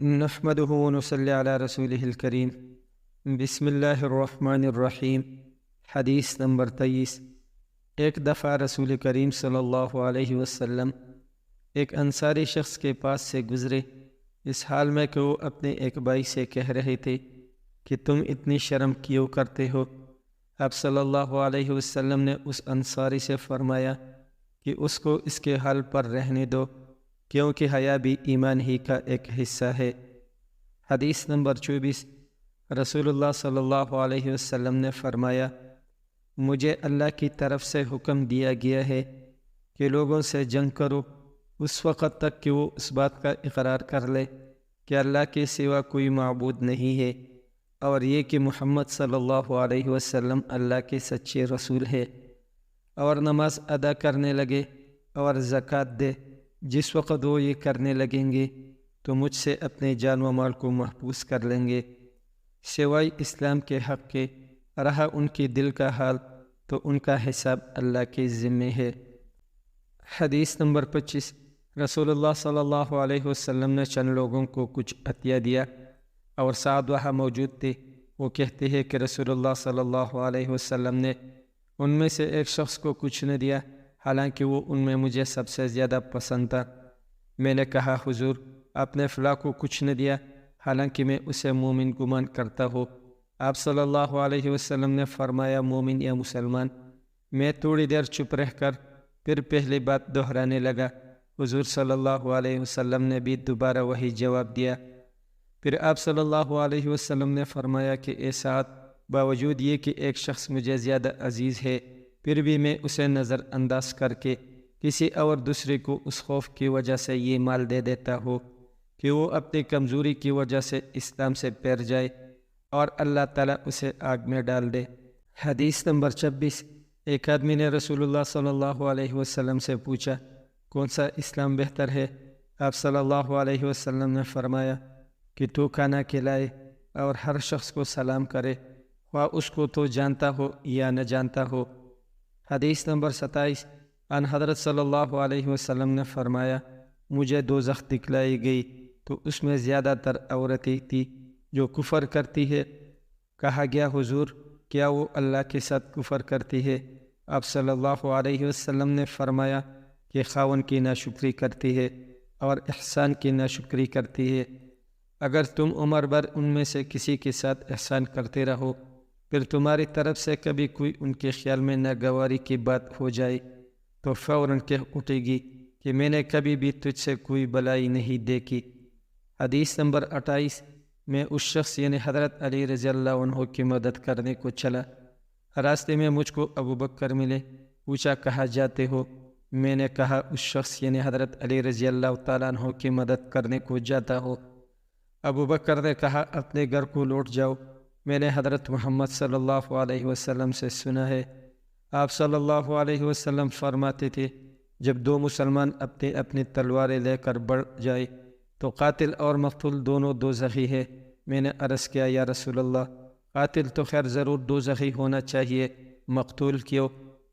نحمده ونصلي على رسوله الکریم۔ بسم اللہ الرحمن الرحیم۔ حدیث نمبر 23۔ ایک دفعہ رسول کریم صلی اللہ علیہ وسلم ایک انصاری شخص کے پاس سے گزرے، اس حال میں کہ وہ اپنے ایک بھائی سے کہہ رہے تھے کہ تم اتنی شرم کیوں کرتے ہو؟ آپ صلی اللہ علیہ وسلم نے اس انصاری سے فرمایا کہ اس کو اس کے حال پر رہنے دو، کیونکہ حیا بھی ایمان ہی کا ایک حصہ ہے۔ حدیث نمبر 24۔ رسول اللہ صلی اللہ علیہ وسلم نے فرمایا، مجھے اللہ کی طرف سے حکم دیا گیا ہے کہ لوگوں سے جنگ کرو اس وقت تک کہ وہ اس بات کا اقرار کر لے کہ اللہ کے سوا کوئی معبود نہیں ہے، اور یہ کہ محمد صلی اللہ علیہ وسلم اللہ کے سچے رسول ہے، اور نماز ادا کرنے لگے اور زکوٰۃ دے۔ جس وقت وہ یہ کرنے لگیں گے تو مجھ سے اپنے جان و مال کو محفوظ کر لیں گے، سوائے اسلام کے حق کے۔ رہا ان کی دل کا حال تو ان کا حساب اللہ کے ذمے ہے۔ حدیث نمبر 25۔ رسول اللہ صلی اللہ علیہ وسلم نے چند لوگوں کو کچھ عطیہ دیا، اور سعد وہاں موجود تھے۔ وہ کہتے ہیں کہ رسول اللہ صلی اللہ علیہ وسلم نے ان میں سے ایک شخص کو کچھ نہ دیا، حالانکہ وہ ان میں مجھے سب سے زیادہ پسند تھا۔ میں نے کہا، حضور آپ نے فلاں کو کچھ نہ دیا، حالانکہ میں اسے مومن گمان کرتا ہوں۔ آپ صلی اللہ علیہ وسلم نے فرمایا، مومن یا مسلمان؟ میں تھوڑی دیر چپ رہ کر پھر پہلی بات دہرانے لگا۔ حضور صلی اللہ علیہ وسلم نے بھی دوبارہ وہی جواب دیا۔ پھر آپ صلی اللہ علیہ وسلم نے فرمایا کہ اے سعد، باوجود یہ کہ ایک شخص مجھے زیادہ عزیز ہے، پھر بھی میں اسے نظر انداز کر کے کسی اور دوسرے کو اس خوف کی وجہ سے یہ مال دے دیتا ہوں کہ وہ اپنی کمزوری کی وجہ سے اسلام سے پھر جائے اور اللہ تعالیٰ اسے آگ میں ڈال دے۔ حدیث نمبر 26۔ ایک آدمی نے رسول اللہ صلی اللہ علیہ وسلم سے پوچھا، کون سا اسلام بہتر ہے؟ آپ صلی اللہ علیہ وسلم نے فرمایا کہ تو کھانا کھلائے اور ہر شخص کو سلام کرے، خواہ اس کو تو جانتا ہو یا نہ جانتا ہو۔ حدیث نمبر 27۔ ان حضرت صلی اللہ علیہ وسلم نے فرمایا، مجھے دوزخ دکھلائی گئی تو اس میں زیادہ تر عورتیں تھیں جو کفر کرتی ہے۔ کہا گیا، حضور کیا وہ اللہ کے ساتھ کفر کرتی ہے؟ آپ صلی اللہ علیہ وسلم نے فرمایا کہ خاوند کی ناشکری کرتی ہے اور احسان کی ناشکری کرتی ہے۔ اگر تم عمر بھر ان میں سے کسی کے ساتھ احسان کرتے رہو، پھر تمہاری طرف سے کبھی کوئی ان کے خیال میں ناگواری کی بات ہو جائے تو فوراً کہہ اٹھے گی کہ میں نے کبھی بھی تجھ سے کوئی بلائی نہیں دیکھی۔ حدیث نمبر 28۔ میں اس شخص یعنی حضرت علی رضی اللہ عنہ کی مدد کرنے کو چلا۔ راستے میں مجھ کو ابو بکر ملے، پوچھا کہاں جاتے ہو؟ میں نے کہا، اس شخص یعنی حضرت علی رضی اللہ تعالیٰ عنہ کی مدد کرنے کو جاتا ہو۔ ابو بکر نے کہا، اپنے گھر کو لوٹ جاؤ، میں نے حضرت محمد صلی اللہ علیہ وسلم سے سنا ہے۔ آپ صلی اللہ علیہ وسلم فرماتے تھے، جب دو مسلمان اپنی اپنی تلواریں لے کر بڑھ جائے تو قاتل اور مقتول دونوں دوزخی ہے۔ میں نے عرض کیا، یا رسول اللہ، قاتل تو خیر ضرور دوزخی ہونا چاہیے، مقتول کیوں؟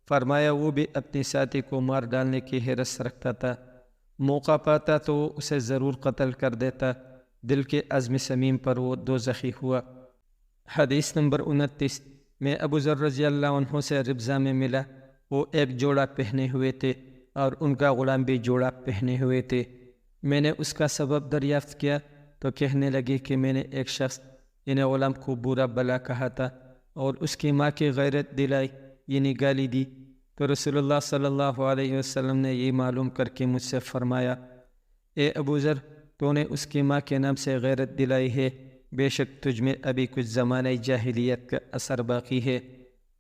فرمایا، وہ بھی اپنی ساتھی کو مار ڈالنے کی حرص رکھتا تھا، موقع پاتا تو وہ اسے ضرور قتل کر دیتا، دل کے عزم سمیم پر وہ دوزخی ہوا۔ حدیث نمبر 29۔ میں ابو ذر رضی اللہ عنہ سے ربضہ میں ملا، وہ ایک جوڑا پہنے ہوئے تھے اور ان کا غلام بھی جوڑا پہنے ہوئے تھے۔ میں نے اس کا سبب دریافت کیا تو کہنے لگے کہ میں نے ایک شخص یعنی غلام کو برا بلا کہا تھا اور اس کی ماں کی غیرت دلائی یعنی گالی دی، تو رسول اللہ صلی اللہ علیہ وسلم نے یہ معلوم کر کے مجھ سے فرمایا، اے ابو ذر، تو نے اس کی ماں کے نام سے غیرت دلائی ہے، بے شک تجھ میں ابھی کچھ زمانہ جاہلیت کا اثر باقی ہے۔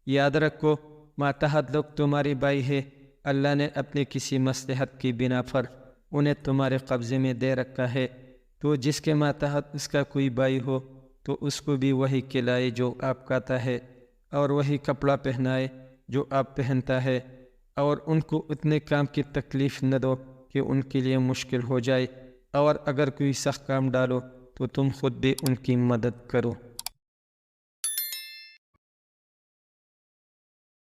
یاد رکھو، ماتحت لوگ تمہاری بھائی ہے، اللہ نے اپنے کسی مصلحت کی بنا پر انہیں تمہارے قبضے میں دے رکھا ہے، تو جس کے ماتحت اس کا کوئی بھائی ہو تو اس کو بھی وہی کھلائے جو آپ کھاتا ہے، اور وہی کپڑا پہنائے جو آپ پہنتا ہے، اور ان کو اتنے کام کی تکلیف نہ دو کہ ان کے لیے مشکل ہو جائے، اور اگر کوئی سخت کام ڈالو تو تم خود بھی ان کی مدد کرو۔